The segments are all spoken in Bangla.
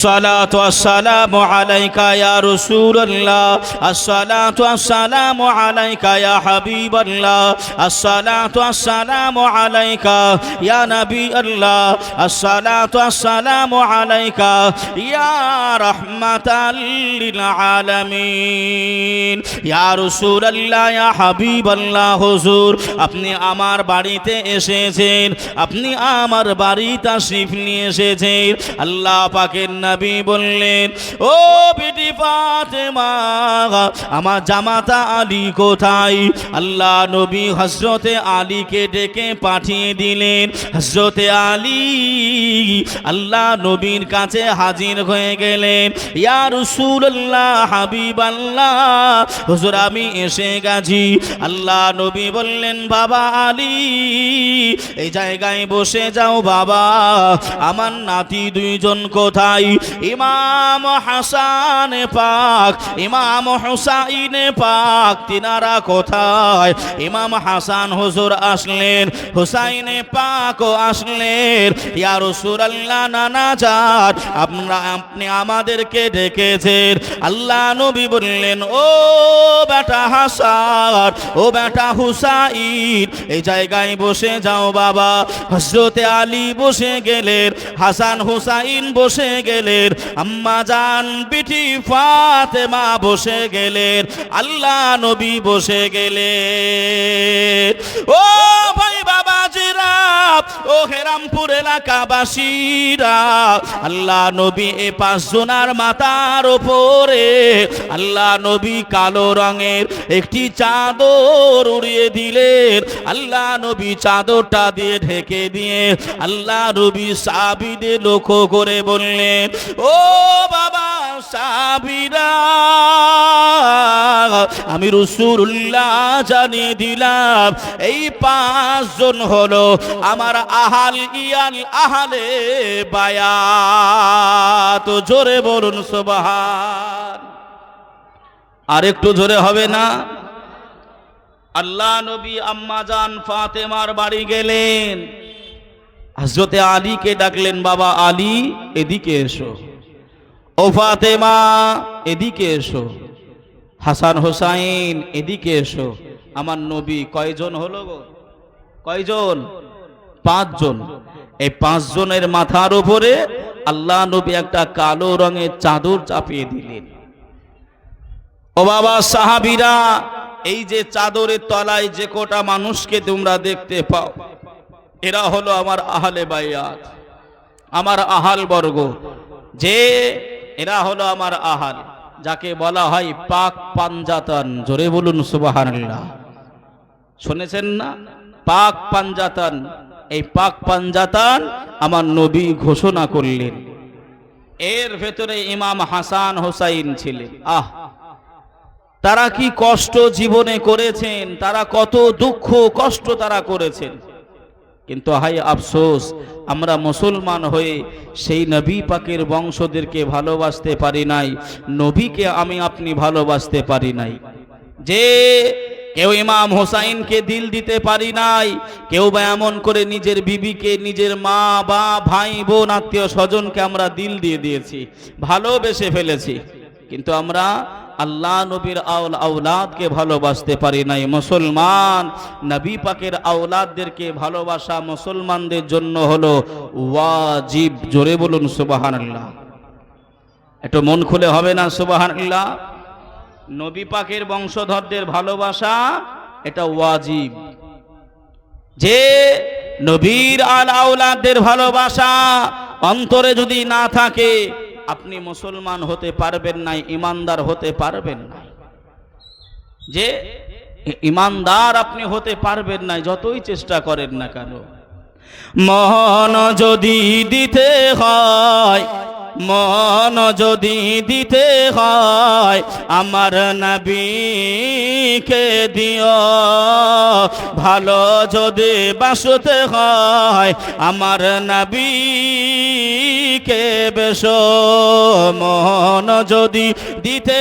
الصلاة والسلام عليك يا رسول الله الصلاة والسلام عليك يا حبيب الله الصلاة والسلام عليك يا نبي الله الصلاة والسلام عليك يا رحمة للعالمين يا رسول الله يا حبيب الله হুজুর আপনি আমার বাড়িতে এসেছেন আপনি আমার বাড়িতে তাশরীফ নিয়ে এসেছেন আল্লাহ পাকের নবী বললেন ও বিটি ফাতেমা আমার জামাতা আলী কোথায় আল্লাহ নবী হযরতে আলীকে ডেকে পাঠিয়ে দিলেন হযরতে আলী আল্লাহ নবীর কাছে হাজির হয়ে গেলেন ইয়া রাসূলুল্লাহ হাবিবাল্লাহ হুজুর আমি এসে গেছি আল্লাহ নবী বললেন বাবা আলী এই জায়গায় বসে যাও বাবা আমার নাতি দুইজন কোথায় ইমাম হাসান পাক ইমাম হুসাইন পাক তিনারা কোথায় ইমাম হাসান হুজুর আসলেন হুসাইন পাকও আসলেন ইয়া রাসূলুল্লাহ নানা জান আপনি আমাদেরকে ডেকেছেন আল্লাহ নবী বললেন ও বেটা হাসান ও বেটা হুসাইন এই জায়গায় বসে যাও বাবা হযরতে আলী বসে গেলেন হাসান হুসাইন বসে গেলেন আম্মা জান বিটি ফাতেমা বসে গেলেন আল্লাহ নবী বসে গেলেন ও ভাই বাবাজিরা ও হেরামপুর এলাকাবাসীরা আল্লাহ নবী এই পাঁচজনার মাথার উপরে আল্লাহ নবী কালো রঙের একটি চাদর উড়িয়ে দিলেন আল্লাহ নবী চাদরটা দিয়ে ঢেকে দিয়ে আল্লাহ নবী সাহাবীদের লক্ষ্য করে বললেন ও বাবা সাহাবীরা আমি রাসূলুল্লাহ জানিয়ে দিলাম এই পাঁচজন হলো আমার আহাল ইয়াল আহলে বায়াত জোরে বলুন সুবহান আর একটু জোরে হবে না আল্লাহ নবী আম্মা জান ফাতেমার বাড়ি গেলেন হযরতে আলীকে ডাকলেন বাবা আলী এদিকে এসো ও ফাতেমা এদিকে এসো হাসান হোসাইন এদিকে এসো আমার নবী কয়জন হলো গো কয়জন পাঁচজন এই পাঁচজনের মাথার উপরে আল্লাহ নবী একটা কালো রঙের চাদর চাপিয়ে দিলেন ও বাবা সাহাবীরা এই যে চাদরের তলায় যে কোটা মানুষকে তোমরা দেখতে পাও এরা হলো আমার আহলে বায়াত আমার আহাল বর্গ যে এরা হলো আমার আহাল যাকে বলা হয় পাক পাঞ্জাতন জোরে বলুন সুবহানাল্লাহ শুনেছেন না পাক পাঞ্জাতন এই পাক পাঞ্জাতন আমার নবী ঘোষণা করলেন এর ভেতরে ইমাম হাসান হোসাইন ছিলেন তারা কি কষ্ট জীবনে করেছেন তারা কত দুঃখ কষ্ট তারা করেছেন কিন্তু হায় আফসোস আমরা মুসলমান হয়ে সেই নবী পাকের বংশদেরকে ভালোবাসতে পারি নাই নবীকে আমি আপনি ভালোবাসতে পারি নাই যে কেউ ইমাম হোসাইনকে দিল দিতে পারি নাই কেউ বা এমন করে নিজের বিবিকে নিজের মা বা ভাই বোন আত্মীয় স্বজনকে আমরা দিল দিয়ে দিয়েছি ভালোবেসে ফেলেছি কিন্তু আমরা আল্লাহ নবীর আওলাদকে ভালোবাসতে পারি নাই মুসলমান নবী পাকের আওলাদদেরকে ভালোবাসা মুসলমানদের জন্য হলো ওয়াজিব জোরে বলুন সুবহানাল্লাহ একটু মন খুলে হবে না সুবহানাল্লাহ নবী পাকের বংশধরদের ভালোবাসা এটা ওয়াজিব যে নবীর আওলাদদের ভালোবাসা অন্তরে যদি না থাকে আপনি মুসলমান হতে পারবেন না ঈমানদার হতে পারবেন না যে ঈমানদার আপনি হতে পারবেন না যতই চেষ্টা করেন না কেন মন যদি দিতে হয় মন যদি দিতে হয় আমার নবীকে দিও ভালো যদি বাসতে হয় আমার নবীকে বেশো মন যদি দিতে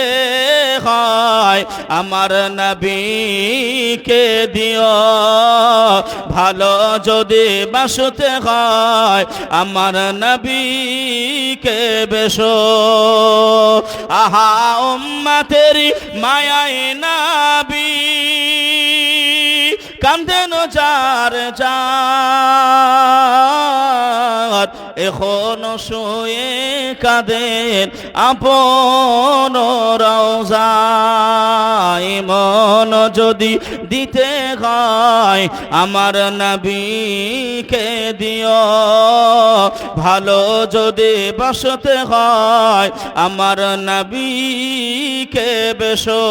হয় আমার নবীকে দিও ভালো যদি বাসতে হয় আমার নবীকে বেশো। আহা উম্মতেরি মায়ায় নবী, কান্দেন যার যার, এখনো শুয়ে কাঁদেন আপন রওজায়। মন যদি দিতে হয় আমার নবীকে দিও, ভালো যদি বাসতে হয় আমার নবীকে বেশো।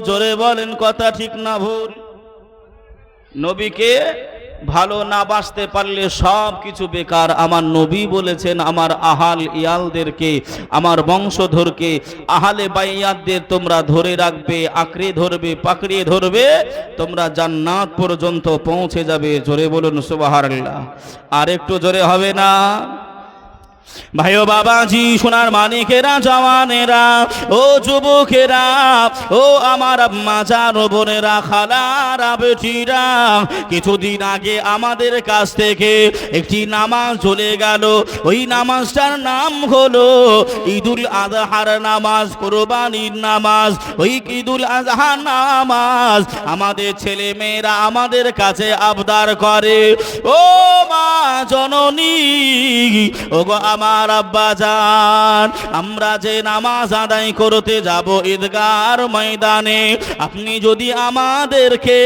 জোরে বলেন কথা ঠিক না ভুল? নবীকে ভালো না বাসতে পারলে সব কিছু বেকার। আমার নবী বলেছেন আমার আহাল ইয়ালদেরকে, আমার বংশধরকে, আহালে বাইয়াতদের তোমরা ধরে রাখবে, আঁকড়ে ধরবে, পাকড়িয়ে ধরবে, তোমরা জান্নাত পর্যন্ত পৌঁছে যাবে। জোরে বলুন সুবহানাল্লাহ। আর একটু জোরে হবে না? ভাইও বাবাজি, সোনার মানিকেরা, জওয়ানেরা, ও যুবকেরা, ও আমার আম্মা জান, বোনেরা, খালারা, বেটিরা, কিছুদিন আগে আমাদের কাছ থেকে একটি নামাজ চলে গেল। ওই নামাজটার নাম হলো ঈদুল আজহার নামাজ, কোরবানির নামাজ। ওই ঈদুল আজহার নামাজ আমাদের ছেলে মেয়েরা আমাদের কাছে আবদার করে, ও মা জননী, ও গো আমার আব্বা জান, আমরা যে নামাজ আদায় করতে যাব ঈদগার ময়দানে, আপনি যদি আমাদেরকে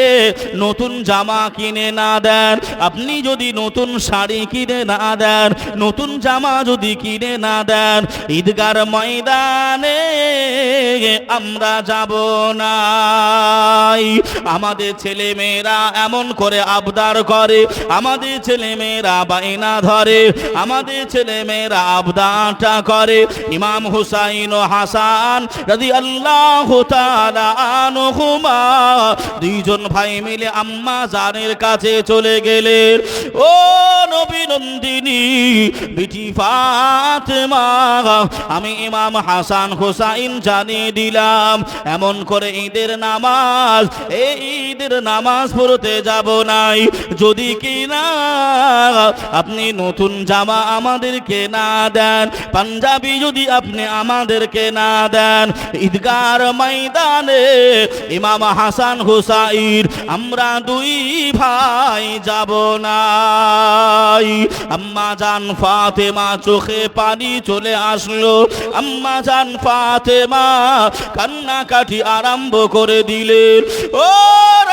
নতুন জামা কিনে না দেন, আপনি যদি নতুন শাড়ি কিনে না দেন, নতুন জামা যদি কিনে না দেন, ঈদগার ময়দানে আমরা যাব না। আমাদের ছেলে মেয়েরা এমন করে আবদার করে, আমাদের ছেলে মেয়েরা বায়না ধরে, আমাদের ছেলে মেয়েরা আবদারটা করে। ইমাম হুসাইন ও হাসান রাদিয়াল্লাহু তাআলা আনহুমা দুইজন ভাই মিলে আম্মা জানের কাছে চলে গেলেন। ও নবী নন্দিনী বিটি ফাতেমা, আমি ইমাম হাসান হুসাইন জানিয়ে দিলাম এমন করে ঈদের নামাজ, এই ঈদের নামাজ পড়তে যাব নাই, যদি কিনা আপনি নতুন জামা আমাদেরকে না দেন, পাঞ্জাবি যদি আপনি আমাদেরকে না দেন, ঈদগার ময়দানে ইমাম হাসান হুসাইন আমরা দুই ভাই যাব না। আম্মা জান ফাতেমা চোখে পানি চলে আসলো। আম্মা জান ফাতেমা কান্নাকাটি আরম্ভ করে দিলেন। ও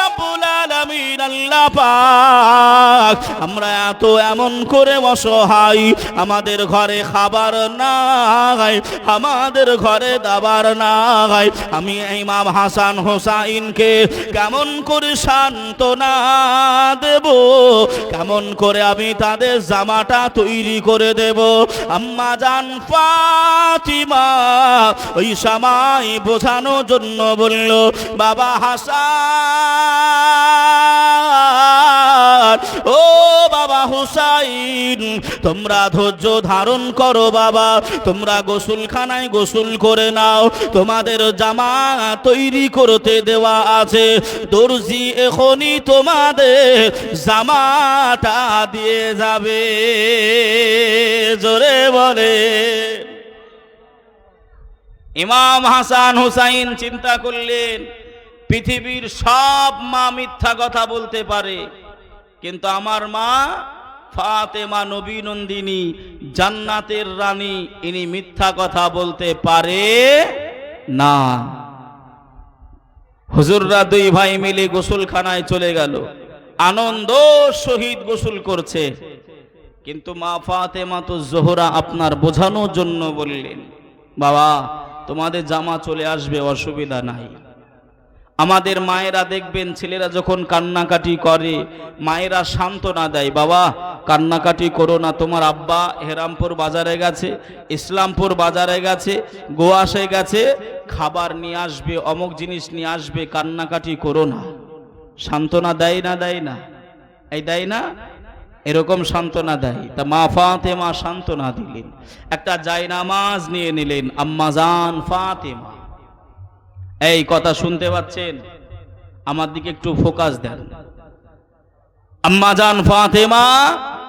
রব্বুল আলামিন, আল্লাহ পাক, আমরা এত এমন করে অসহায়, আমাদের ঘরে খাবার নাই, আমাদের ঘরে দাবার নাই, আমি ইমাম হাসান হোসাইনকে কেমন করে সান্ত্বনা দেব, কেমন করে আমি তাদের জামাটা তৈরি করে দেব? আম্মা জান ফাতিমা ওই সময় বোঝানোর জন্য বলল, বাবা হাসান, ও বাবা হুসাইন, তোমরা ধৈর্য ধারণ করো বাবা, তোমরা গোসলখানায় গোসল করে নাও, তোমাদের জামা তৈরি করতে দেওয়া আছে, দর্জি এখনই তোমাদের জামাটা দিয়ে যাবে। জোরে বলে। ইমাম হাসান হুসাইন চিন্তা করলেন, পৃথিবীর সব মা মিথ্যা কথা বলতে পারে, কিন্তু আমার মা ফাতেমা নবী নন্দিনী জান্নাতের রানী, ইনি মিথ্যা কথা বলতে পারে না। হুজুররা দুই ভাই মিলে গোসলখানায় চলে গেল, আনন্দ সহিত গোসল করছে, কিন্তু মা ফাতেমা তো জোহরা আপনার বোঝানোর জন্য বললেন, বাবা তোমাদের জামা চলে আসবে, অসুবিধা নাই। আমাদের মায়েরা দেখবেন ছেলেরা যখন কান্নাকাটি করে মায়েরা সান্ত্বনা দেয়, বাবা কান্নাকাটি করো না, তোমার আব্বা হেরামপুর বাজারে গেছে, ইসলামপুর বাজারে গেছে, গোয়াসে গেছে, খাবার নিয়ে আসবে, অমুক জিনিস নিয়ে আসবে, কান্নাকাটি করো না। সান্ত্বনা দেয় না? দেয় না? এই দেয় না? এরকম সান্ত্বনা দেয়। তা মা ফাতেমা সান্ত্বনা দিলেন, একটা জায়নামাজ নিয়ে নিলেন। আম্মা জান ফাতেমা, এই কথা শুনতে পাচ্ছেন? আমার দিকে একটু ফোকাস দেন। আম্মা জান ফাতেমা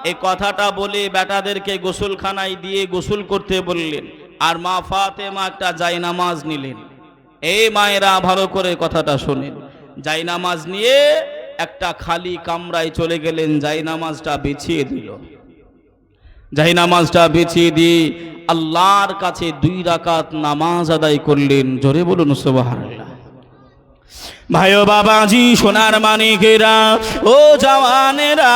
এই কথাটা বলে বেটাদেরকে গোসলখানায় দিয়ে গোসল করতে বললেন, আর মা ফাতেমা একটা জায়নামাজ নিলেন। এই মায়েরা ভালো করে কথাটা শোনেন, জায়নামাজ নিয়ে একটা খালি কামরায় চলে গেলেন, জায়নামাজটা বিছিয়ে দিল। জায়নামাজটা বিছিয়ে দিয়ে আল্লাহর কাছে 2 রাকাত নামাজ আদায় করলেন। জোরে বলুন সুবহানাল্লাহ। ভাই ও বাবাজি, সোনার মানিকেরা, ও জওয়ানেরা,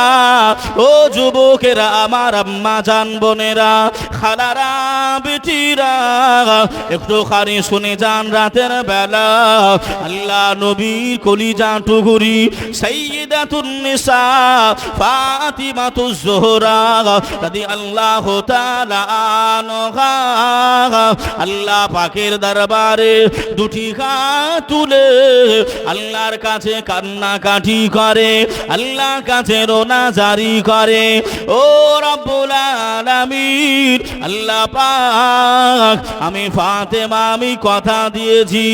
ও যুবকেরা, আমার আম্মা জান বোনেরা, খালারা, বেটিরা, একটু খানি শুনে যান। রাতের বেলা আল্লাহ নবীর কলিজা টুকুরি সাইয়্যিদাতুন নিসা ফাতিমাতুজ জোহরা রাদিয়াল্লাহু তাআলা আনহা আল্লাহ পাকের দরবারে 2টি হাত তুলে আল্লাহর কাছে কান্নাকাটি করে, আল্লাহর কাছে রোনা জারি করে। ও রব্বুল আলামিন, আল্লাহ পাক, আমি ফাতেমা আমি কথা দিয়েছি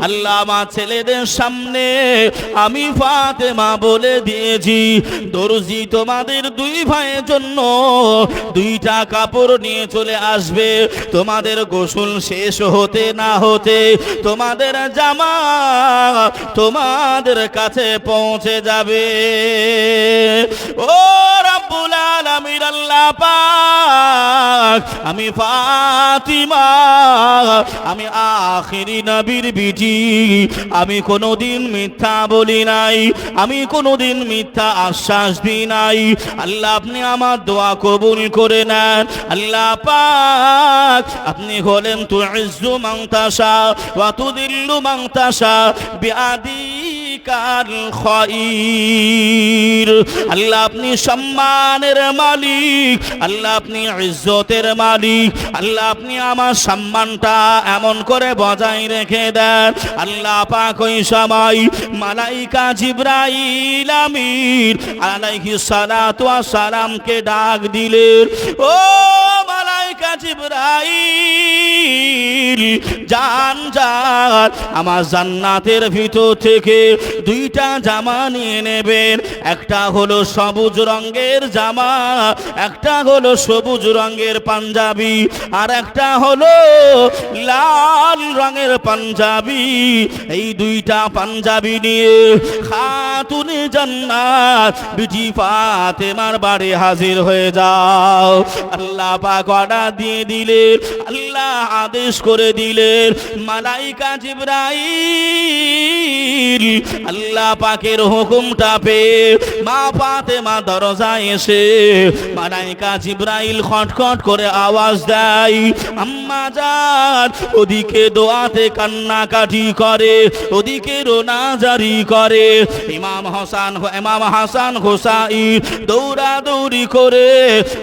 আল্লাহ আমার ছেলেদের সামনে আমি ফাতেমা বলে দিয়েছি, দর্জি তোমাদের 2 ভাইয়ের জন্য 2টা কাপড় নিয়ে চলে আসবে। তোমাদের গোসল শেষ হতে না হতে তোমাদের জামা তোমাদের কাছে পৌঁছে যাবে। ও রব্বুল আলামিন, আল্লাহ পাক, আমি ফাতিমা, আমি আখিরি নবীর বিটি, আমি কোনোদিন মিথ্যা বলি নাই, আমি কোনোদিন মিথ্যা আশ্বাস দিই নাই। আল্লাহ আপনি আমার দোয়া কবুল করে নেন। আল্লাহ পাক, আপনি হলেন তুইজ্জু মান তাশা ওয়া তুযিল্লু মান তাশা বিয়াদিকাল খায়র। আল্লাহ আপনি সম্মানের মালিক, আল্লাহ আপনি ইজ্জতের মালিক, আল্লাহ আপনি আমার সম্মানটা এমন করে বজায় রেখে দেন। আল্লাহ পাক ওই সময় মালাইকা জিবরাইল আমিন আলাইহিস সালাতু ওয়াস সালামকে ডাক দিলেন। ও মালাইকা জিবরাইল, জান জান, আমার জান্নাতের ভিতর থেকে 2টা জামা নিয়ে নেবেন। একটা হলো সবুজ রঙের জামা, একটা হলো সবুজ রঙের পাঞ্জাবি, আর একটা হলো লাল রঙের পাঞ্জাবি। এই 2টা পাঞ্জাবি নিয়ে খাতুনে জান্নাত বিটি ফাতেমার বাড়ি হাজির হয়ে যাও। আল্লাহ পাক অর্ডার দিয়ে দিলেন, আল্লাহ আদেশ করে দিলেন। মালাইকা জিবরাইল আল্লাহ পাকের হুকুমটা পেয়ে মা ফাতেমা দরজায় এসে মালাইকা জিবরাইল খটখট করে আওয়াজ দেয়, আম্মা জান। ওদিকে দোয়াতে কান্নাকাটি করে, ওদিকে রোনা জারি করে। ইমাম হাসান হোসাইন দৌড়াদৌড়ি করে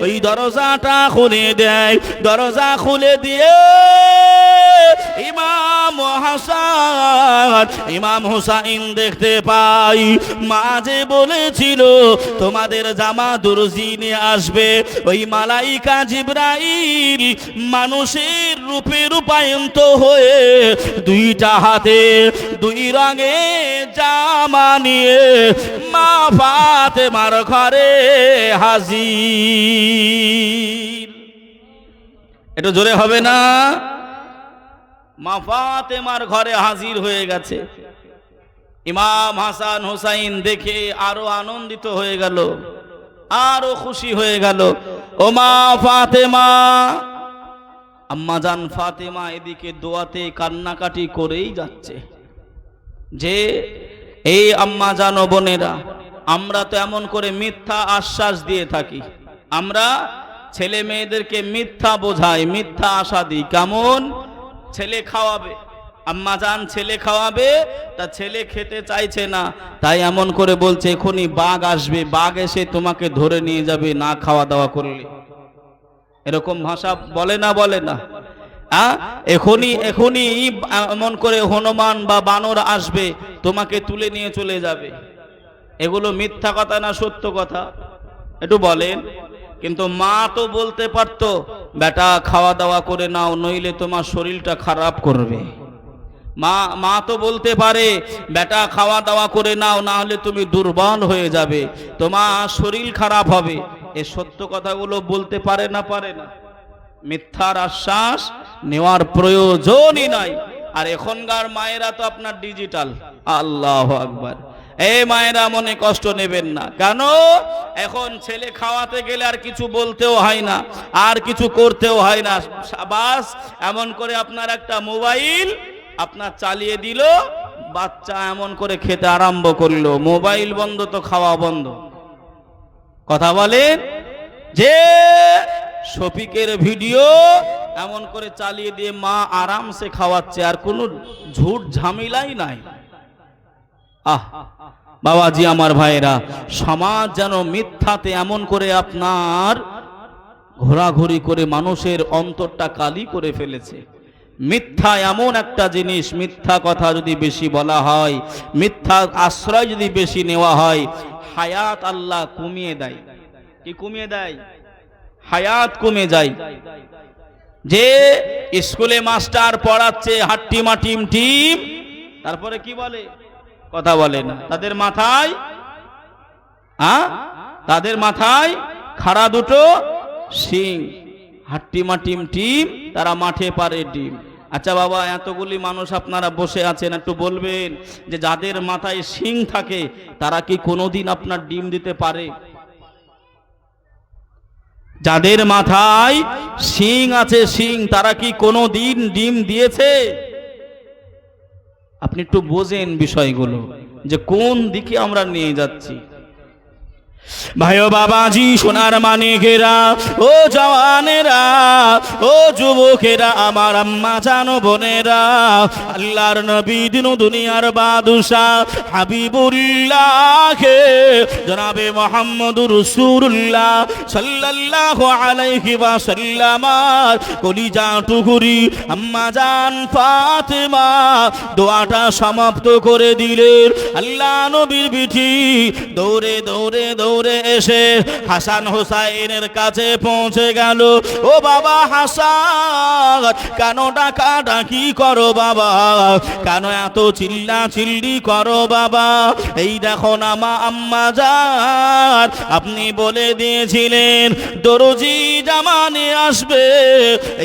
ওই দরজাটা খুলে দেয়। দরজা খুলে দিয়ে ইমাম হুসাইন দেখতে পাই, মা যে বলেছিল তোমাদের জামা দর্জি নিয়ে আসবে, ওই মালাইকা জিবরাইল মানুষের রূপে রূপায়িত হয়ে 2টা হাতে 2 রঙের জামা নিয়ে মা ফাতেমার ঘরে হাজির। এটা জোরে হবে না? মা ফাতেমার ঘরে হাজির হয়ে গেছে। ইমাম হাসান হোসাইন দেখে আরো আনন্দিত হয়ে গেল, আরো খুশি হয়ে গেল। ও মা ফাতেমা, আম্মা জান ফাতেমা এদিকে দোয়াতে কান্নাকাটি করেই যাচ্ছে যে এই আম্মা জান ও বোনেরা, আমরা তো এমন করে মিথ্যা আশ্বাস দিয়ে থাকি, আমরা ছেলে মেয়েদেরকে মিথ্যা বোঝাই, মিথ্যা আশা দিই। কেমন? ছেলে খাওয়াবে, আম্মা জান ছেলে খাওয়াবে, তা ছেলে খেতে চাইছে না, তাই এমন করে বলছে এখনই বাঘ আসবে, বাঘ এসে তোমাকে ধরে নিয়ে যাবে না খাওয়া দাওয়া করলে। এরকম ভাষা বলে না, বলে না? এখনই এমন করে হনুমান বা বানর আসবে, তোমাকে তুলে নিয়ে চলে যাবে। এগুলো মিথ্যা কথা না সত্য কথা? একটু বলেন। কিন্তু মা তো বলতে পারতো বেটা খাওয়া দাওয়া করে নাও, নইলে তোমার শরীরটা খারাপ করবে। মা তো বলতে পারে বেটা খাওয়া দাওয়া করে নাও, না হলে তুমি দুর্বল হয়ে যাবে, তোমার শরীর খারাপ হবে। এই সত্য কথাগুলো বলতে পারে না? পারে না। মিথ্যার আশ্বাস নেওয়ার প্রয়োজনই নাই। আর এখনকার মায়েরা তো আপনার ডিজিটাল। আল্লাহু আকবার। এই মায়েরা মনে কষ্ট নেবেন না। কেন? এখন ছেলে খাওয়াতে গেলে আর কিছু বলতেও হয় না, আর কিছু করতেও হয় না। বাস এমন করে আপনার একটা মোবাইল আপনার চালিয়ে দিল, বাচ্চা এমন করে খেতে আরম্ভ করলো। মোবাইল বন্ধ তো খাওয়া বন্ধ। কথা বলেন যে শফিকের ভিডিও এমন করে চালিয়ে দিয়ে মা আরামসে খাওয়াচ্ছে, আর কোনো ঝুট ঝামেলাই নাই। আহ বাবাজি আমার ভাইরা, সমাজ যেন মিথ্যাতে এমন করে আপনার ঘোরাঘুরি করে মানুষের অন্তরটা কালি করে ফেলেছে। মিথ্যা এমন একটা জিনিস, মিথ্যা কথা যদি বেশি বলা হয়, মিথ্যা আশ্রয় যদি বেশি নেওয়া হয়, হায়াত আল্লাহ কমিয়ে দেয়। কি কমিয়ে দেয়? হায়াত কমে যায়। যে স্কুলে মাস্টার পড়াচ্ছে হাট্টিমা টিম টিম, তারপরে কি বলে? কথা বলে না। তাদের মাথায় খাড়া দুটো শিং, হাট্টিমা টিম টিম, তারা মাঠে পারে ডিম। আচ্ছা বাবা, এতগুলি মানুষ আপনারা বসে আছেন, একটু বলবেন যে যাদের মাথায় শিং থাকে তারা কি কোনোদিন আপনার ডিম দিতে পারে? যাদের মাথায় শিং আছে, শিং, তারা কি কোনোদিন ডিম দিয়েছে? আপনি একটু বোঝেন বিষয়গুলো যে কোন দিকে আমরা নিয়ে যাচ্ছি। ভাই ও বাবাজি, সোনার মানিকেরা, ও জওয়ানেরা, ও যুবকেরা, আমার আম্মা জানো বোনেরা, আল্লাহর নবী দিন দুনিয়ার বাদশাহ হাবিবুল্লাহকে জনাবে মুহাম্মদুর রাসূলুল্লাহ সাল্লাল্লাহু আলাইহি ওয়াসাল্লাম কলিজা টুকুরি আম্মা জান ফাতেমা দোয়াটা সমাপ্ত করে দিলেন। আল্লাহ নবীর বিটি দৌড়ে দৌড়ে দৌড়ে এসে হাসান হোসাইনের কাছে পৌঁছে গেল। ও বাবা হাসান, কেন ডাকা ডাকি করো বাবা? কেন এত চিল্লা চিল্লি করো বাবা? এই দেখো না মা আম্মা জান, আপনি বলে দিয়েছিলেন দরজি জামা নিয়ে আসবে।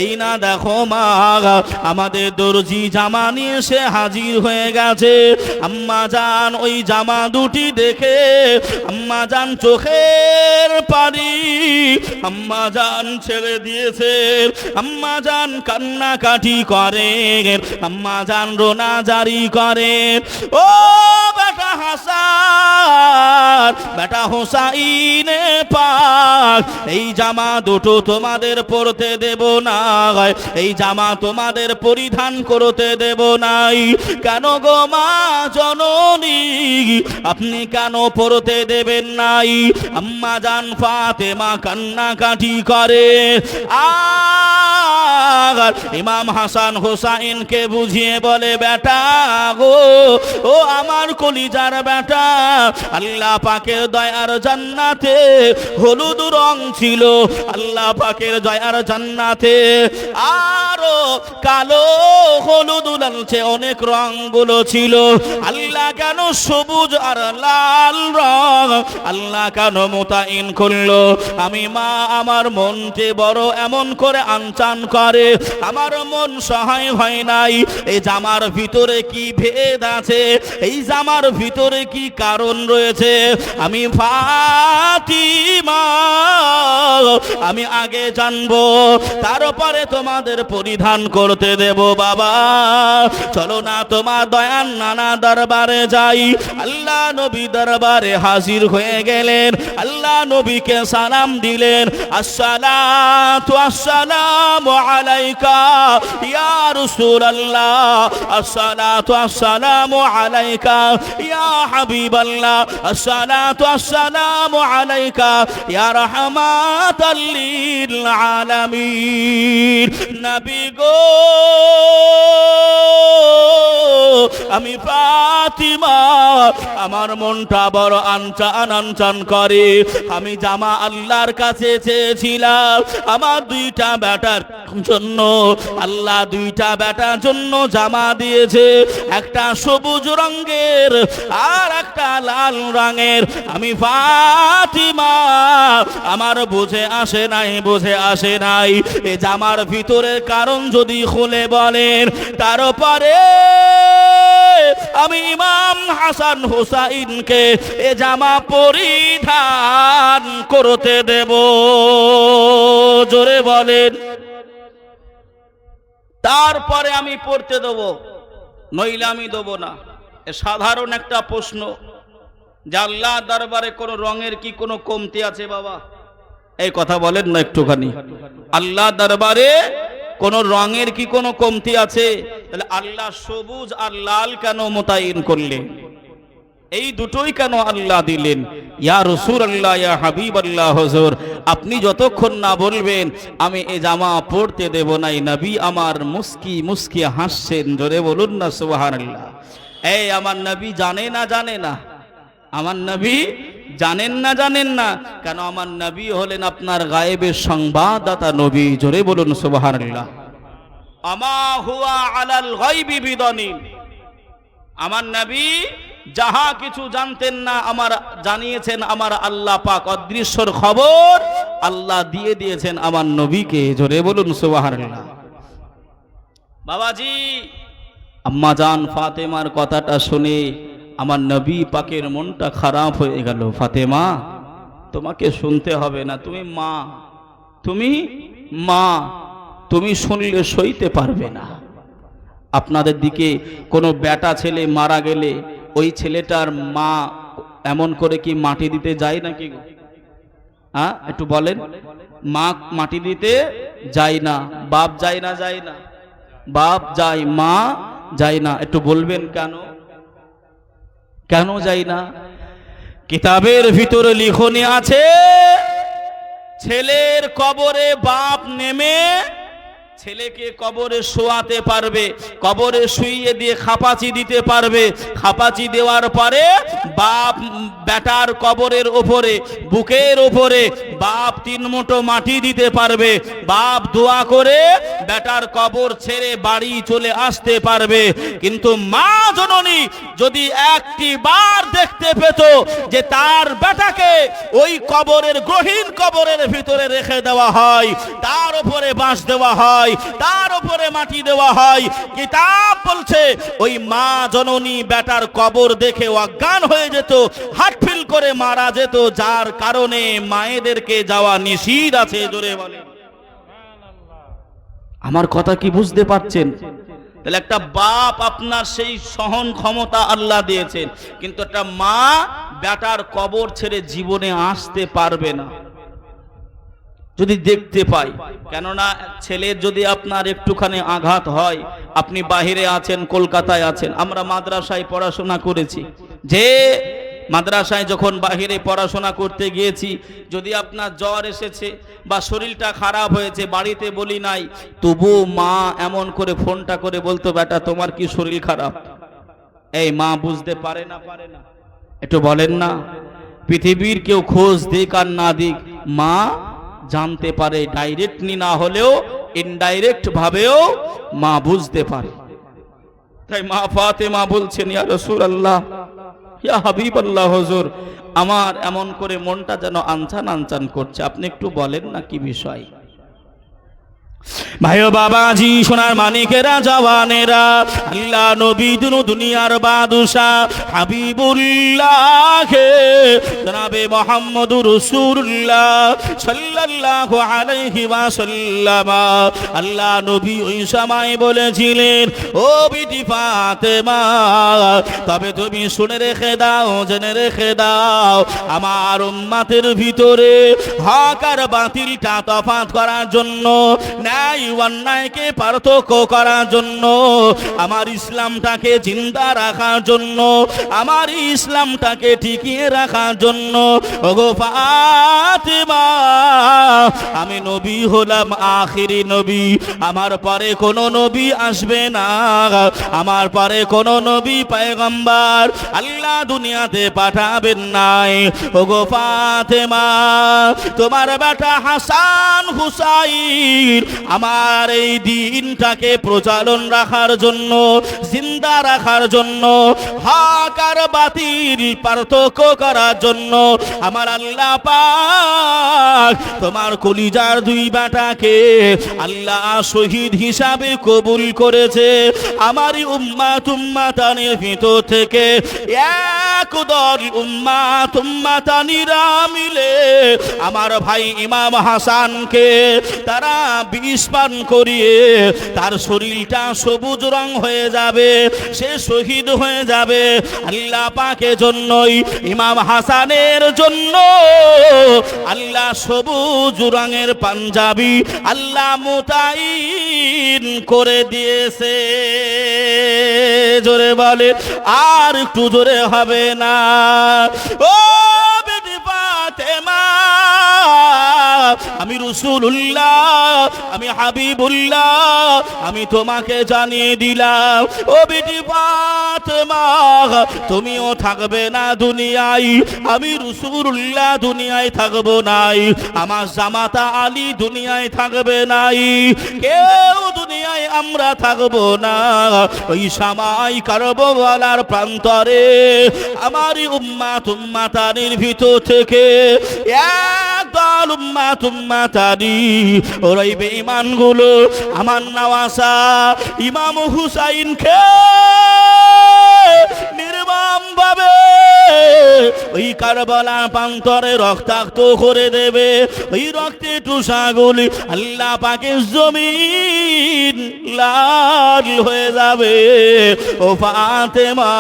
এই না দেখো মা, আমাদের দরজি জামা নিয়ে এসে হাজির হয়ে গেছে। আম্মা জান ওই জামা দুটি দেখে আম্মা জান চোখের পানি আম্মা জান ছেড়ে দিয়েছে। আম্মা জান কান্নাকাটি করে, আম্মা জান রোনা জারি করে। ও বেটা হাসান, বেটা হোসাইনে পাক, এই জামা দুটো তোমাদের পরতে দেব না, এই জামা তোমাদের পরিধান করতে দেব নাই। কেন গো মা জননী, আপনি কেন পরতে দেবেন নাই? আম্মা জান ফাতেমা কান্নাকাটি করে। আর ইমাম হাসান হোসাইনকে বুঝিয়ে বলে, বেটা গো, ও আমার কলিজার বেটা, আল্লাহ পাকের দয়ার জান্নাতে হলুদ রং ছিল, আল্লাহ পাকের দয়ার জান্নাতে আরো কালো হলুদ লালচে অনেক রংগুলো ছিল। আল্লাহ কেন সবুজ আর লাল রং আল্লাহ কেন মোতায়েন করলো? আমি মা, আমার মনকে বড় এমন করে আনচান করে, আমার মন সহায় হয় নাই। এই জামার ভিতরে কি ভেদ আছে, এই জামার ভিতরে কি কারণ রয়েছে, আমি ফাতিমা আমি আগে জানবো, তারপরে তোমাদের পরিধান করতে দেব। বাবা চলো না তোমার দয়ার নানা দরবারে যাই। আল্লাহ নবী দরবারে হাজির হয়ে গেলেন। আল্লাহ নবীকে সালাম দিলেন, আসসালাতু আসসালামু আলাইকা ইয়া রাসূলুল্লাহ, আসসালাতু আসসালামু আলাইকা ইয়া হাবিবাল্লাহ, আসসালাতু আসসালামু আলাইকা ইয়া রাহমাতাল লিল আলামিন। নবী গো আমি ফাতিমা আমার মনটা বড় আনচান আনচান করে। আমি জামা আল্লাহর কাছে চেয়েছিলাম আমার দুইটা বেটার জন্য, আল্লাহ দুইটা বেটার জন্য জামা দিয়েছে, একটা সবুজ রঙের আর একটা লাল রঙের। আমি ফাতিমা আমার বুঝে আসে নাই, বুঝে আসে নাই এ জামার ভিতরের কারণ যদি খুলে বলেন, তারপরে আমি ইমাম হাসান হুসাইনকে এ জামা পরিধান করতে দেব। জোরে বলেন। তারপরে আমি পড়তে দেব, নইলে আমি দেব না। এ সাধারণ একটা প্রশ্ন যে আল্লাহ দরবারে কোন রঙের কি কোনো কমতি আছে বাবা? এই কথা বলেন না একটুখানি। আল্লাহ দরবারে কোন রঙের কি কোনো কমতি আছে? তাহলে আল্লাহ সবুজ আর লাল কেন মোতায়েন করলেন? এই দুটোই কেন আল্লাহ দিলেন? ইয়া রাসূলুল্লাহ, ইয়া হাবিবাল্লাহ, হুজুর আপনি যতক্ষণ না বলবেন আমি এই জামা পরতে দেব না, এই নবী আমার মুস্কি মুস্কি হাসছেন। জোরে বলুন না সুবহানাল্লাহ। এই আমার নবী জানে না, জানে না? আমার নবী জানেন না, জানেন না? কেন আমার নবী হলেন আপনার গায়েবের সংবাদদাতা নবী। জোরে বলুন সুবহানাল্লাহ। আমা হুয়া আলাল গায়বি বিদানিন। আমার নবী যাহা কিছু জানতেন না আমার জানিয়েছেন আমার আল্লাহ পাক, অদৃশ্যর খবর আল্লাহ দিয়ে দিয়েছেন আমার নবীকে। জোরে বলুন সুবহানাল্লাহ। বাবাজি, আম্মা জান ফাতেমার কথাটা শুনে আমার নবী পাকের মনটা খারাপ হয়ে গেল। ফাতেমা তোমাকে শুনতে হবে না, তুমি মা, তুমি মা, তুমি শুনলে সইতে পারবে না। আপনাদের দিকে কোনো বেটা ছেলে মারা গেলে ওই ছেলেটার মা এমন করে কি মাটি দিতে যায় নাকি গো? হ্যাঁ একটু বলেন। মা মাটি দিতে যায় না, বাপ যায় না? যায় না? বাপ যায়, মা যায় না। একটু বলবেন কেন? কেন যায় না? কিতাবের ভিতরে লিখনি আছে, ছেলের কবরে বাপ নেমে ছেলেকে কবরে শোয়াতে পারবে, কবরে শুইয়ে দিয়ে খাপাচি দিতে পারবে। খাপাচি দেওয়ার পরে বাপ বেটার কবরের ওপরে, বুকের ওপরে বাপ 3 মুঠো মাটি দিতে পারবে। বাপ দোয়া করে বেটার কবর ছেড়ে বাড়ি চলে আসতে পারবে। কিন্তু মা জননী যদি একটি বার দেখতে পেত যে তার বেটাকে ওই কবরের, গহীন কবরের ভিতরে রেখে দেওয়া হয়, তার উপরে বাঁশ দেওয়া হয়, তার উপরে মাটি দেওয়া হয়, কিতাব বলছে ওই মা জননী বেটার কবর দেখে অজ্ঞান হয়ে যেত, হার্টফেল করে মারা যেত, যার কারণে মায়েদেরকে যাওয়া নিষিদ্ধ আছে। জোরে বলে আমার কথা কি বুঝতে পারছেন? তাহলে একটা বাপ আপনার সেই সহন ক্ষমতা আল্লাহ দিয়েছেন, কিন্তু একটা মা বেটার কবর ছেড়ে জীবনে আসতে পারবে না যদি দেখতে পাই। কেননা ছেলের যদি আপনার একটুখানি আঘাত হয়, আপনি বাহিরে আছেন, কলকাতায় আছেন, আমরা মাদ্রাসায় পড়াশোনা করেছি, যে মাদ্রাসায় যখন বাহিরে পড়াশোনা করতে গিয়েছি, যদি আপনার জ্বর এসেছে বা শরীরটা খারাপ হয়েছে, বাড়িতে বলি নাই, তবু মা এমন করে ফোনটা করে বলতো, বেটা তোমার কি শরীর খারাপ? এই মা বুঝতে পারে না, পারে না? একটু বলেন না। পৃথিবীর কেউ খোঁজ দিক আর না দিক, মা জানতে পারে, ডাইরেক্টলি না হলেও ইনডাইরেক্ট ভাবেও মা বুঝতে পারে। তাই মা ফাতেমা বলছেন, ইয়া রাসূলুল্লাহ, ইয়া হাবিবাল্লাহ, হুজুর আমার এমন করে মনটা যেন আনচান আনচান করছে, আপনি একটু বলেন না কি বিষয়? ভাইও বাবাজি, সোনার মানিকেরা, জওয়ানেরা, আল্লাহ নবী দুনিয়ার বাদশা হাবিবুল্লাহ জনাবে মুহাম্মদুর রাসূলুল্লাহ সাল্লাল্লাহু আলাইহি ওয়াসাল্লাম, আল্লাহ নবী ওই সময় বলেছিলেন, ও বিটি ফাতেমা, তবে তুমি শুনে রেখে দাও, জেনে রেখে দাও, আমার উম্মতের ভিতরে হক আর বাতিলটা তফাৎ করার জন্য ন্যায় অন্যায়কে পার্থক্য করার জন্য, আমার ইসলামটাকে জিন্দা রাখার জন্য, আমার ইসলামটাকে টিকিয়ে রাখার জন্য। ওগো ফাতেমা, আমি নবী হলাম আখিরি নবী, আমার পরে কোনো নবী আসবে না, আমার পরে কোনো নবী পয়গম্বর আল্লাহ দুনিয়াতে পাঠাবেন নাই। ওগো ফাতেমা, তোমার বেটা হাসান হুসাইন আমার এই দিনটাকে প্রচলন রাখার জন্য, জিন্দা রাখার জন্য, হক আর বাতিল পার্থক্য করার জন্য আমার আল্লাহ পাক তোমার কলিজার দুই বেটাকে আল্লাহ শহীদ হিসাবে কবুল করেছে। আমারই উম্মাতানির ভিতর থেকে একদল উম্মাতানিরা মিলে আমার ভাই ইমাম হাসানকে তারা বিষ পান করিয়ে তার শরীরটা সবুজ রং হয়ে যাবে, সে শহীদ হয়ে যাবে। আল্লাহ পাকের জন্যই ইমাম হাসানের জন্য আল্লাহ সবুজ রঙের পাঞ্জাবি আল্লাহ মুতাইন করে দিয়েছে। জোরে বলে, আর একটু জোরে হবে না? ও বেটি ফাতেমা, আমি রাসূলুল্লাহ, আমি হাবিবুল্লাহ, আমি তোমাকে জানিয়ে দিলাম ও বেটি ফাতেমা, তুমিও থাকবে না দুনিয়ায়, আমি রাসূলুল্লাহ দুনিয়ায় থাকবো নাই, আমার জামাতা আলী দুনিয়ায় থাকবে নাই, কেউ দুনিয়ায় আমরা থাকবো না। ওই সময় কারবালার প্রান্তরে আমারই উম্মাতানির ভিতর থেকে একদল উম্মাতানি ওই বেঈমানগুলো আমার নওয়াসা ইমাম হুসাইনকে নির্মম ভাবে ওই কারবালার প্রান্তরে রক্তাক্ত করে দেবে। ওই রক্তে টুসাগুলি আল্লাহ পাকের জমিন লাল হয়ে যাবে। ও ফাতেমা,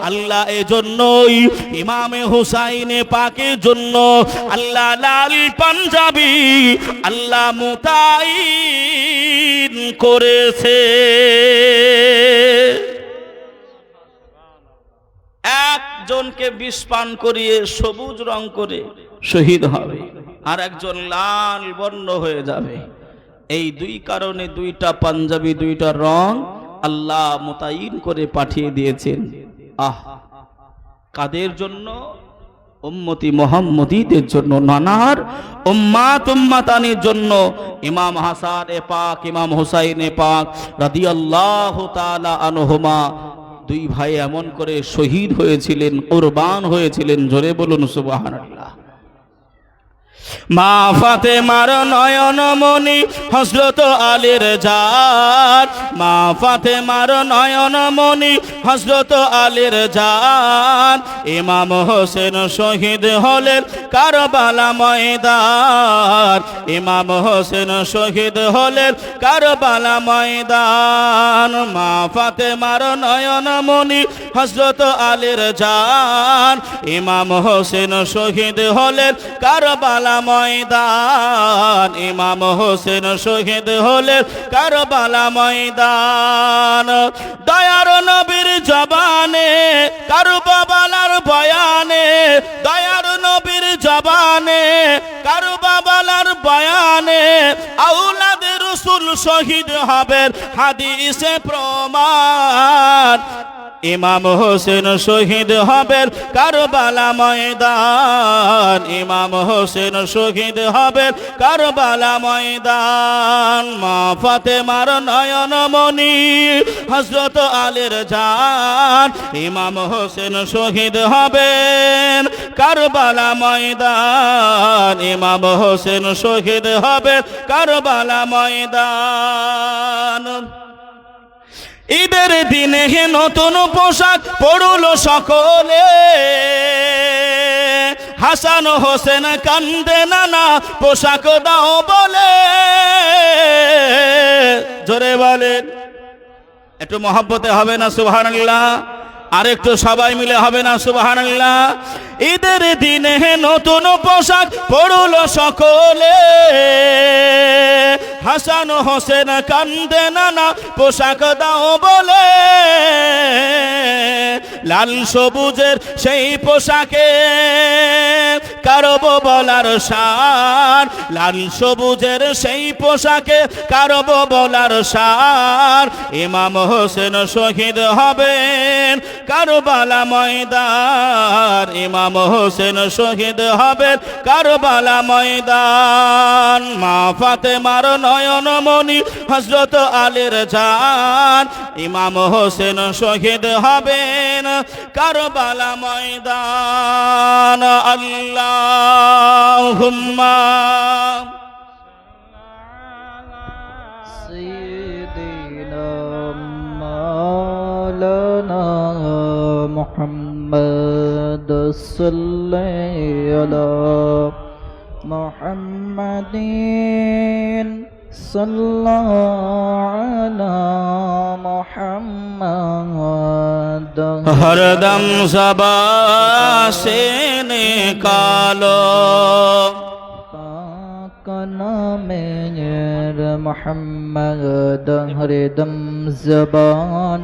আল্লাহ এজন্যই ইমামে হুসাইনে পাকের জন্য আল্লাহ লাল পাঞ্জাবি আল্লাহ মুতাইন করেছে। একজনকে বিষ পান করিয়ে সবুজ রং করে শহীদ হবে, আর একজন লাল বর্ণ হয়ে যাবে। এই দুই কারণে দুইটা পাঞ্জাবি, দুইটা রং আল্লাহ মুতাইন করে পাঠিয়ে দিয়েছেন। কাদের জন্য? উম্মতি মুহাম্মদীদের জন্য, নানার উম্মাতানির জন্য। ইমাম হাসান এ পাক, ইমাম হুসাইন এ পাক রাদিয়াল্লাহু তাআলা আনহুমা দুই ভাই এমন করে শহীদ হয়েছিলেন, কুরবান হয়েছিলেন। জোরে বলুন সুবহানাল্লাহ। মা ফাতেমার নয়ন মনি হযরত আলীর জান, মা ফাতেমার নয়ন মনি হযরত আলীর জান। ইমাম হোসেন শহীদ হলেন কারবালা ময়দান, ইমাম হোসেন শহীদ হলেন কারবালা ময়দান। মা ফাতেমার নয়ন মনি হযরত আলীর জান, ইমাম হোসেন শহীদ হলেন কারবালা ময়দান, ইমাম হোসেন শহীদ হলেন কারবালা ময়দান। দয়ার নবীর জবানে কারবালার বয়ানে, দয়ার নবীর জবানে কারবালার বয়ানে আওলাদে রাসূল শহীদ হবেন, হাদিসে প্রমাণ। ইমাম হোসেন শহীদ হবেন কারবালা ময়দান, ইমাম হোসেন শহীদ হবেন কারবালা ময়দান। মা ফাতেমার নয়ন মনি হযরত আলীর জান, ইমাম হোসেন শহীদ হবেন কারবালা ময়দান, ইমাম হোসেন শহীদ হবেন কারবালা ময়দান। ঈদের দিনে নতুন পোশাক পরলো সকলে, হাসান হোসেন কান্দে নানা পোশাক দাও বলে। জোরে বলেন, একটু মহব্বতে হবে না সুবহানাল্লাহ? আরেকটু সবাই মিলে হবে না সুবহানাল্লাহ? ঈদের দিনে নতুন পোশাক পরলো সকলে, হাসান হোসেন কান্দে নানা পোশাক দাও বলে, লাল সবুজের সেই পোশাকে কারব বলার শান, লাল সবুজের সেই পোশাকে কারব বলার শান, ইমাম হোসেন শহীদ হবেন কারবালা ময়দান, ইমাম হোসেন শহীদ হবেন কারবালা ময়দান। মা ফাতেমার নয়ন মনি হযরত আলীর জান, ইমাম হোসেন শহীদ হবেন কারবালা ময়দান। আল্লাহুম্মা সাইয়্যিদিনা মাওলানা মুহাম্মদ সাল্লাল্লাহু আলা মুহাম্মাদিন সাল্লাল্লাহু আলা মুহাম্মাদ। हरदम ज़बा से निकालो पाक नामे मुहम्मद, हरदम ज़बान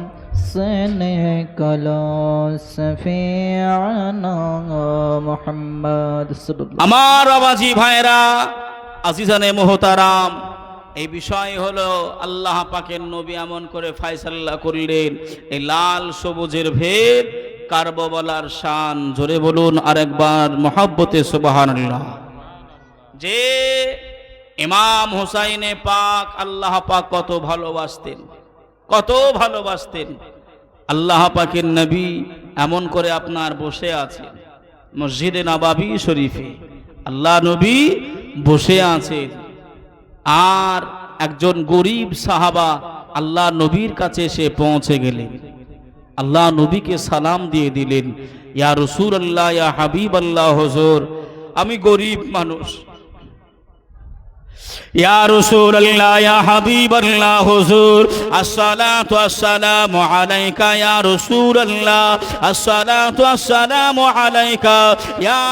से निकालो सफियाना मुहम्मद सल्लल्लाहु। আমার বাবাজি ভাইরা, আজিজানে মোহতারাম, এই বিষয় হলো আল্লাহ পাকের নবী এমন করে ফয়সালা করলেন, এই লাল সবুজের ভেদ কারবালার শান। জোরে বলুন আরেকবার মহব্বতে সুবহানাল্লাহ। যে ইমাম হুসাইনে পাক আল্লাহ পাক কত ভালোবাসতেন, কত ভালোবাসতেন। আল্লাহ পাকের নবী এমন করে আপনার বসে আছেন মসজিদে নববী শরীফে, আল্লাহ নবী বসে আছেন, আর একজন গরিব সাহাবা আল্লাহ নবীর কাছে এসে পৌঁছে গেলেন, আল্লাহ নবীকে সালাম দিয়ে দিলেন, ইয়া রাসূলুল্লাহ, ইয়া হাবিবাল্লাহ, হুজুর আমি গরিব মানুষ, ইয়া রাসূলুল্লাহ, ইয়া হাবিবাল্লাহ, হুজুর আসসালাতু আসসালামু আলাইকা ইয়া রাসূলুল্লাহ, আসসালাতু আসসালামু আলাইকা ইয়া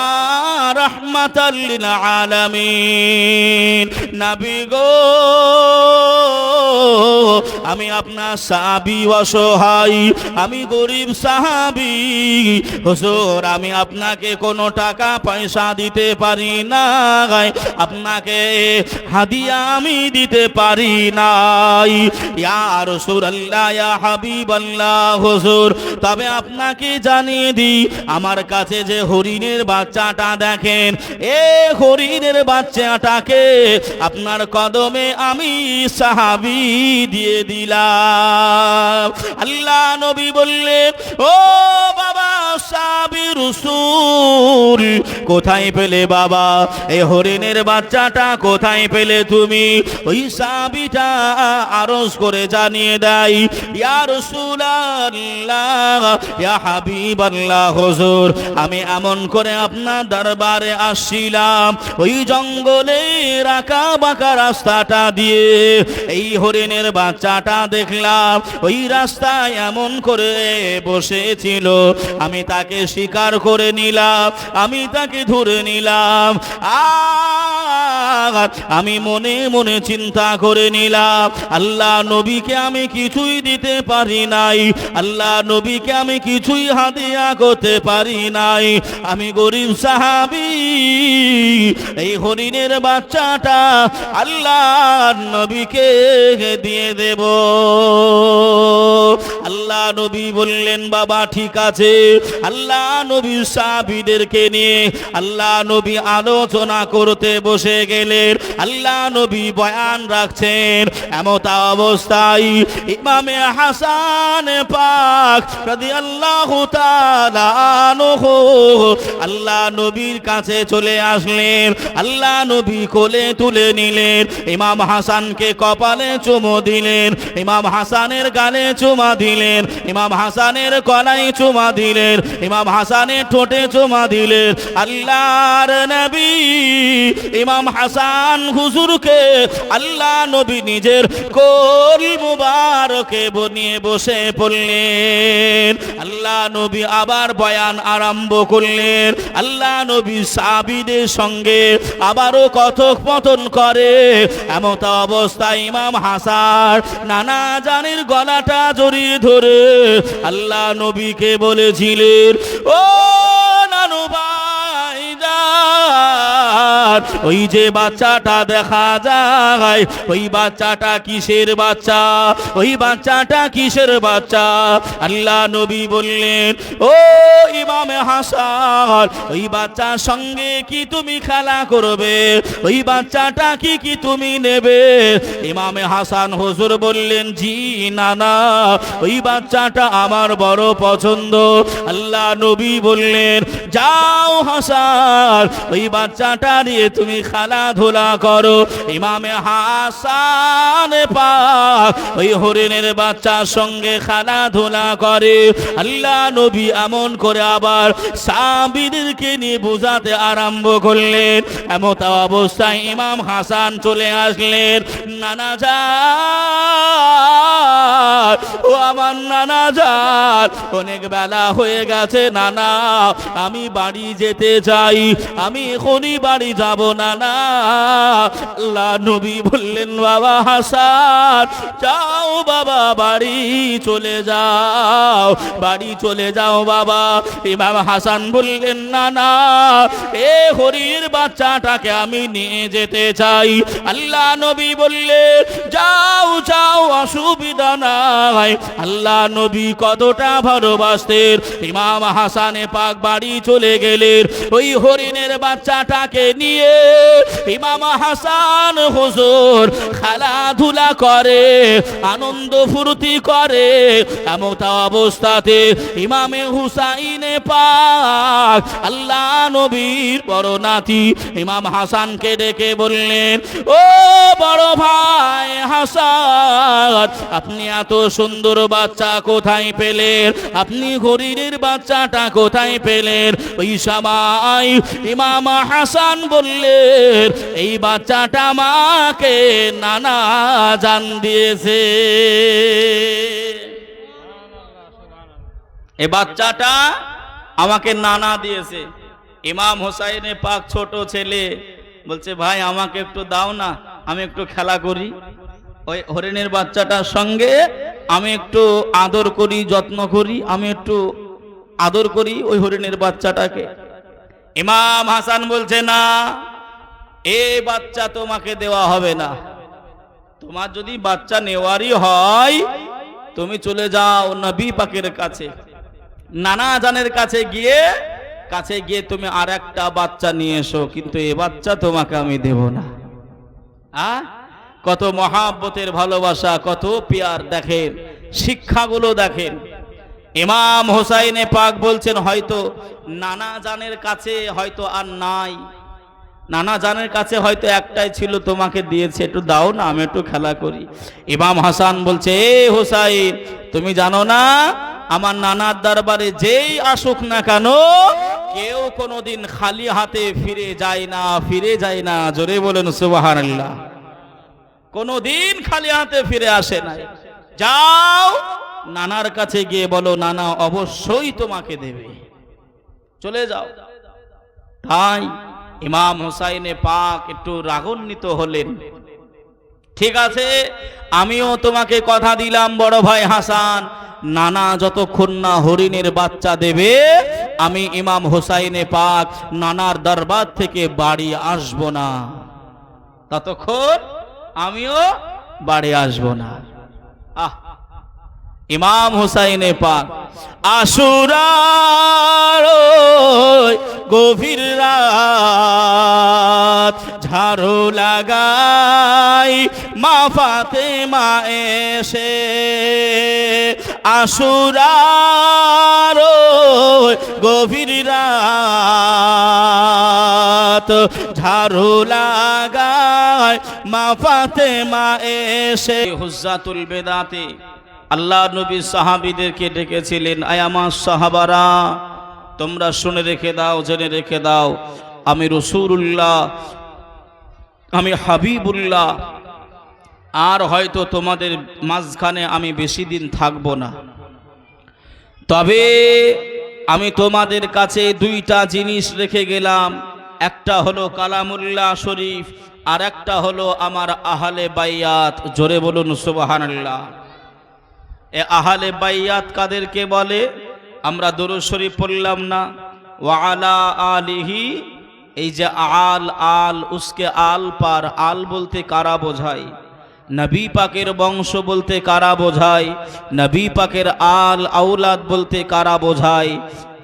রাহমাতাল লিল আলামিন। নবী গো, আমি আপনার সাহাবী, অসহায়, আমি গরিব সাহাবী, হুজুর আমি আপনাকে কোনো টাকা পয়সা দিতে পারি না, আপনাকে হাদিয়া আমি দিতে পারি নাই, ইয়া রাসূলুল্লাহ, ইয়া হাবিবাল্লাহ, হুজুর তবে আপনাকে জানিয়ে দিই, আমার কাছে যে হরিণের বাচ্চাটা দেখেন, এই হরিণের বাচ্চাটাকে আপনার কদমে আমি সাহাবী দিয়ে দিলাম। আল্লাহ নবী বললেন, ও বাবা সাহাবী রাসূল, কোথায় পেলে বাবা এই হরিণের বাচ্চাটা, কোথায় পেলে তুমি? ওই সাহাবীটা আরজ করে জানিয়ে দেয়, ইয়া রাসূলুল্লাহ, ইয়া হাবিবাল্লাহ, হুজুর আমি এমন করে আপনার দরবারে আসছিলাম, ওই জঙ্গলে রাকা বাঁকা রাস্তাটা দিয়ে এই হরিণের বাচ্চাটা দেখলাম, ওই রাস্তায় এমন করে বসেছিল, আমি তাকে শিকার করে নিলাম, আমি তাকে ধরে নিলাম, আর আমি মনে মনে চিন্তা করে নিলাম, আল্লাহ নবীকে আমি কিছুই দিতে পারি নাই, আল্লাহ নবীকে আমি কিছুই হাদিয়া করতে পারি নাই, আমি গরিব সাহাবী, এই হরিণের বাচ্চাটা আল্লাহ নবীকে দিয়ে দেব। আল্লাহ নবী বললেন, বাবা ঠিক আছে। আল্লাহ নবী সাহাবীদেরকে নিয়ে আল্লাহ নবী আলোচনা করতে বসে গেলেন, আল্লাহ নবী বয়ান রাখছেন, এমত অবস্থায় ইমামে হাসান পাক রাদিয়াল্লাহু তাআলা আনহু আল্লাহ নবীর কাছে চলে আসলেন, আল্লাহ নবী কোলে তুলে নিলেন, ইমাম হাসানকে কপালে চুমু দিলেন, ইমাম হাসানের গালে চুমা দিলেন, দিলেন, ইমাম হাসানের গলায় চুমা দিলেন, ইমাম হাসানের ঠোঁটে চুমা দিলেন। আল্লাহর নবী ইমাম হাসান হুজুরকে আল্লাহ নবী নিজের কোল মুবারকে নিয়ে বসে পড়লেন। আল্লাহ নবী আবার বয়ান আরম্ভ করলেন। আল্লাহ নবী সাহাবীদের সঙ্গে আবারও কথোপকথন করে। এমত অবস্থায় ইমাম হাসান নানা জানের গলাটা জড়িয়ে ধরে আল্লাহ নবীকে বলেছিলেন, ও নানু ভাইজান, ওই যে বাচ্চাটা দেখা যায়, ওই বাচ্চাটা কিসের বাচ্চা? ওই বাচ্চাটা কিসের বাচ্চা? আল্লাহ নবী বললেন, ও ইমামে হাসান, ওই বাচ্চার সঙ্গে কি তুমি খেলা করবে? ওই বাচ্চাটা কি তুমি নেবে? ইমামে হাসান হুজুর বললেন, জি নানা, ওই বাচ্চাটা আমার বড় পছন্দ। আল্লাহ নবী বললেন, যাও হাসান, ওই বাচ্চাটা নিয়ে তুমি খেলাধুলা করো। ইমামে হাসান পাক ওই হরিণের বাচ্চার সঙ্গে খেলাধুলা করে। আল্লাহ নবী এমন করে আবার সাহাবীদেরকে নিয়ে বোঝাতে আরম্ভ করলেন। এমত অবস্থায় ইমাম হাসান চলে আসলেন। নানা যান, ও আমার নানা যান, অনেক বেলা হয়ে গেছে নানা, আমি বাড়ি যেতে চাই, আমি এখনই বাড়ি যাব নানা। আল্লাহ নবী বললেন, বাবা হাসান, যাও বাবা, বাড়ি চলে যাও, বাড়ি চলে যাও বাবা। ইমাম হাসান বললেন, নানা, এ হরির বাচ্চাটাকে আমি নিয়ে যেতে চাই। আল্লাহ নবী বললেন, যাও যাও, অসুবিধা নাই। আল্লাহ নবী কতটা ভালোবাসতেন। ইমাম হাসানে পাক বাড়ি চলে গেলেন। ওই হরিণের বাচ্চাটাকে নিয়ে ইমাম হাসান হুজুর খেলাধুলা করে, আনন্দ ফুর্তি করে। এমত অবস্থাতে ইমামে হুসাইনে পাক আল্লাহ নবীর বড় নাতি ইমাম হাসানকে ডেকে বললেন, ও বড় ভাই হাসান, আপনি এত সুন্দর বাচ্চা কোথায় পেলেন? আপনি হরিণের বাচ্চাটা কোথায় পেলেন? ওই সময় ইমাম হাসান বললেন, এই বাচ্চাটা আমাকে নানা জান দিয়েছে। এই বাচ্চাটা আমাকে নানা দিয়েছে। ইমাম হোসাইনে পাক ছোট ছেলে বলছে, ভাই আমাকে একটু দাও না, আমি একটু খেলা করি, ওই হরিণের বাচ্চাটার সঙ্গে আমি একটু আদর করি, যত্ন করি, আমি একটু আদর করি ওই হরিণের বাচ্চাটাকে। ইমাম হাসান বলছে, না, এই বাচ্চা তোমাকে দেওয়া হবে না। তোমার যদি বাচ্চা নেওয়ারই হয়, তুমি চলে যাও নবী পাকের কাছে, নানা জানের কাছে গিয়ে তুমি আর একটা বাচ্চা নিয়ে এসো, কিন্তু এ বাচ্চা তোমাকে আমি দেব না। কত মহাব্বতের ভালোবাসা, কত পিয়ার! দেখেন শিক্ষাগুলো দেখেন। ইমাম হোসাইনে পাক বলছেন, হয়তো নানা জানের কাছে হয়তো আর নাই, নানা জানের কাছে হয়তো একটাই ছিল, তোমাকে দিয়েছে, একটু দাও না, আমি একটু খেলা করি। ইমাম হাসান বলছে, এ হোসাইন, তুমি জানো না আমার নানার দরবারে যেই আসুক না কেন, কেউ কোনোদিন খালি হাতে ফিরে যায় না। জোরে বলেন সুবহানাল্লাহ। কোনোদিন খালি হাতে ফিরে আসে না। যাও নানার কাছে গিয়ে বলো, নানা অবশ্যই তোমাকে দেবে, চলে যাও। তাই ইমাম হোসাইনে পাক একটু রাগান্বিত হলেন। ঠিক আছে, আমিও তোমাকে কথা দিলাম বড় ভাই হাসান, নানা যতক্ষণ না হরিণের বাচ্চা দেবে, আমি ইমাম হোসাইনে পাক নানার দরবার থেকে বাড়ি আসব না, ততক্ষণ আমিও বাড়ি আসব না। ইমাম হোসাইনে পাক আশুরার গভীর রাত ঝাড়ু লাগাই মা ফাতেমা এসে, আশুরার গভীর রাত ঝাড়ু লাগাই মা ফাতেমা এসে। হুজ্জাতুল বেদাতে আল্লাহ নবী সাহাবীদেরকে ডেকেছিলেন, আয় আমার সাহাবারা, তোমরা শুনে রেখে দাও, জেনে রেখে দাও, আমি রাসূলুল্লাহ, আমি হাবিবুল্লাহ, আর হয়তো তোমাদের মাঝখানে আমি বেশি দিন থাকবো না। তবে আমি তোমাদের কাছে দুইটা জিনিস রেখে গেলাম, একটা হলো কালামুল্লাহ শরীফ, আর একটা হলো আমার আহলে বাইয়াত। জোরে বলুন সুবহানাল্লাহ। এ আহলে বাইয়াত কাদেরকে বলে? আমরা দরুদ শরীফ পড়লাম না, ওয়া আলা আলিহি, এই যে আল আল উসকে আল পার, আল বলতে কারা বোঝায়? নবী পাকের বংশ বলতে কারা বোঝায়? নবী পাকের আল আওলাদ বলতে কারা বোঝায়?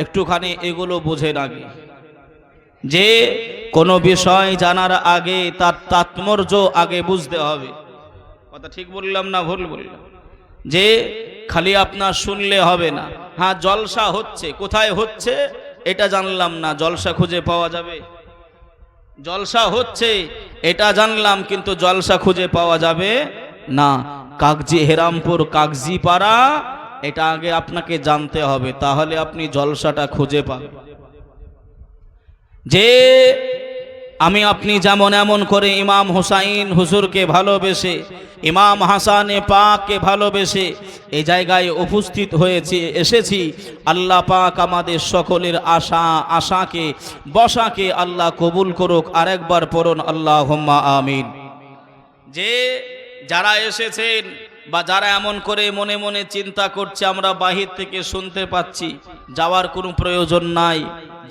একটুখানি এগুলো বোঝেন আগে। যে কোনো বিষয় জানার আগে তার তাৎপর্য আগে বুঝতে হবে। কথা ঠিক বললাম না ভুল বললাম? যে খালি আপনার শুনলে হবে না। হ্যাঁ, জলসা হচ্ছে, কোথায় হচ্ছে এটা জানলাম না, জলসা খুঁজে পাওয়া যাবে? জলসা হচ্ছে এটা জানলাম, কিন্তু জলসা খুঁজে পাওয়া যাবে না। কাগজি হেরামপুর কাগজি পাড়া, এটা আগে আপনাকে জানতে হবে, তাহলে আপনি জলসাটা খুঁজে পাবেন। যে আমি আপনি যেমন এমন করে ইমাম হুসাইন হুজুরকে ভালোবেসে, ইমাম হাসানে পাককে ভালোবেসে এই জায়গায় উপস্থিত হয়েছি, এসেছি, আল্লাহ পাক আমাদের সকলের আশাকে বসাকে আল্লাহ কবুল করুক। আরেকবার পড়ুন আল্লাহুম্মা আমিন। যে যারা এসেছেন বা যারা এমন করে মনে মনে চিন্তা করছে, আমরা বাহির থেকে শুনতে পাচ্ছি, যাওয়ার কোনো প্রয়োজন নাই,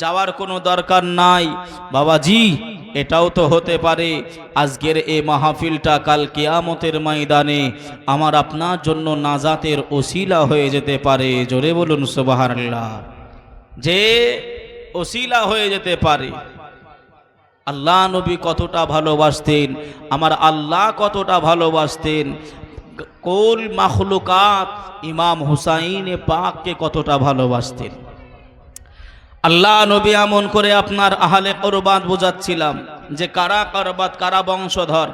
যাওয়ার কোনো দরকার নাই, বাবাজি এটাও তো হতে পারে আজকের এই মাহফিলটা কাল কিয়ামতের ময়দানে আমার আপনার জন্য নাজাতের ওসিলা হয়ে যেতে পারে। জোরে বলুন সুবহানাল্লাহ। যে ওসিলা হয়ে যেতে পারে। আল্লাহ নবী কতটা ভালোবাসতেন, আমার আল্লাহ কতটা ভালোবাসতেন, কুল মাখলুকাত ইমাম হুসাইনে পাককে কতটা ভালোবাসতেন। আল্লাহ নবী এমন করে আপনার আহলে কুরবাত বোঝাচ্ছিলাম যে কারা কুরবাত, কারা বংশধর।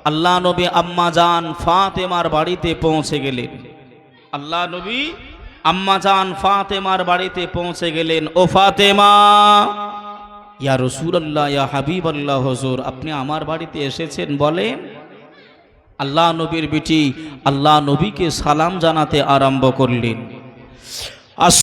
আল্লাহ নবী আম্মা জান ফাতেমার বাড়িতে পৌঁছে গেলেন। আল্লাহ নবী আম্মা জান ফাতেমার বাড়িতে পৌঁছে গেলেন। ও ফাতেমা, ইয়া রাসূলুল্লাহ, ইয়া হাবিবাল্লাহ, হুজুর আপনি আমার বাড়িতে এসেছেন বলেন। আল্লাহ নবীর বিটি আল্লাহ নবীকে সালাম জানাতে আরম্ভ করলেন।